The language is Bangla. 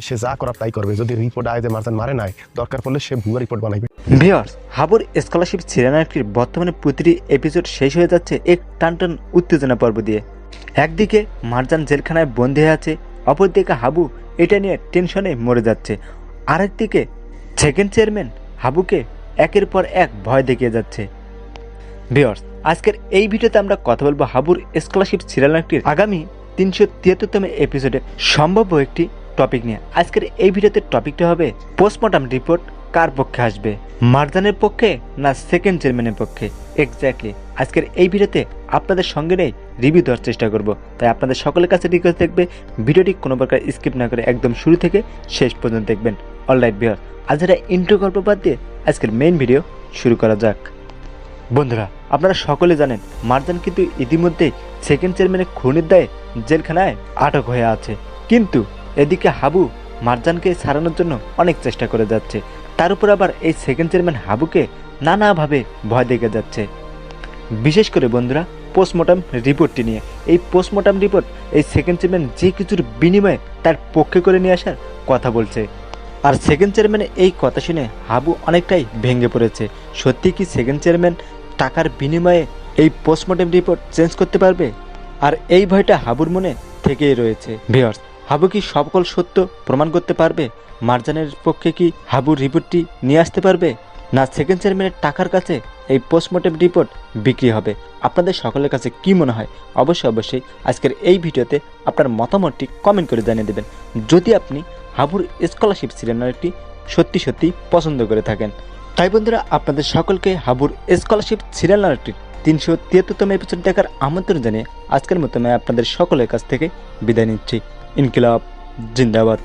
সে যা করার তাই করবে। যদি রিপোর্ট আয় যে মারজান মারে নাই, দরকার পড়লে সে ভুয়া রিপোর্ট বানাইবে। ভিউয়ার্স, হাবুর স্কলারশিপ সিরিয়ালটির বর্তমানে প্রতিটি এপিসোড শেষ হয়ে যাচ্ছে এক টানটান উত্তেজনা পর্ব দিয়ে। একদিকে মারজান জেলখানায় বন্দী হয়ে আছে, অপরদিকে হাবু এটা নিয়ে টেনশনে মরে যাচ্ছে। আরেকদিকে সেকেন্ড চেয়ারম্যান হাবুকে একের পর এক ভয় দেখিয়ে যাচ্ছে। ভিউয়ার্স, আজকের এই ভিডিওতে আমরা কথা বলবো হাবুর স্কলারশিপ সিরিয়ালটির আগামী 373তম এপিসোডে সম্ভাব্য একটি টপিক নিয়ে। আজকের এই ভিডিওতে টপিকটা হবে পোস্টমর্টম রিপোর্ট কার পক্ষে আসবে, মারজানের পক্ষে না সেকেন্ড চেয়ারম্যানের পক্ষে। এক্স্যাক্টলি আজকের এই ভিডিওতে আপনাদের সঙ্গে নেই রিভিউ দেওয়ার চেষ্টা করব। তাই আপনাদের সকলের কাছে রিকোয়েস্ট থাকবে ভিডিওটি কোনো প্রকার স্কিপ না করে একদম শুরু থেকে শেষ পর্যন্ত দেখবেন। অলরাইট ভিউয়ার্স, আজ এটা ইন্ট্রো গল্প বাদ দিয়ে আজকের মেইন ভিডিও শুরু করা যাক। বন্ধুরা, আপনারা সকলে জানেন মারজান কিন্তু ইতিমধ্যেই সেকেন্ড চেয়ারম্যানের খুনের দায়ে জেলখানায় আটক হয়ে আছে। কিন্তু এদিকে হাবু মারজানকে ছাড়ানোর জন্য অনেক চেষ্টা করে যাচ্ছে। তার উপর আবার এই সেকেন্ড চেয়ারম্যান হাবুকে নানাভাবে ভয় দেখে যাচ্ছে। বিশেষ করে বন্ধুরা, পোস্টমর্টম রিপোর্টটি নিয়ে। এই পোস্টমর্টম রিপোর্ট এই সেকেন্ড চেয়ারম্যান যে কিছুর বিনিময়ে তার পক্ষে করে নিয়ে আসার কথা বলছে। আর সেকেন্ড চেয়ারম্যানের এই কথা শুনে হাবু অনেকটাই ভেঙে পড়েছে। সত্যি কি সেকেন্ড চেয়ারম্যান টাকার বিনিময়ে এই পোস্টমর্টম রিপোর্ট চেঞ্জ করতে পারবে? আর এই ভয়টা হাবুর মনে থেকেই রয়েছে। ভিউয়ার্স, হাবু কি সকল সত্য প্রমাণ করতে পারবে? মারজানের পক্ষে কি হাবুর রিপোর্টটি নিয়ে আসতে পারবে, না সেকেন্ড চেয়ারম্যানের টাকার কাছে এই পোস্টমর্টম রিপোর্ট বিক্রি হবে? আপনাদের সকলের কাছে কি মনে হয়? অবশ্যই আজকের এই ভিডিওতে আপনার মতামতটি কমেন্ট করে জানিয়ে দেবেন, যদি আপনি হাবুর স্কলারশিপ সিরিয়ালটি সত্যি পছন্দ করে থাকেন। তাই বন্ধুরা, আপনাদের সকলকে হাবুর স্কলারশিপ সিরিয়ালটির 373তম এপিসোড দেখার আমন্ত্রণ জানিয়ে আজকের মতো আমি আপনাদের সকলের কাছ থেকে বিদায় নিচ্ছি। ইনকিলাব জিন্দাবাদ।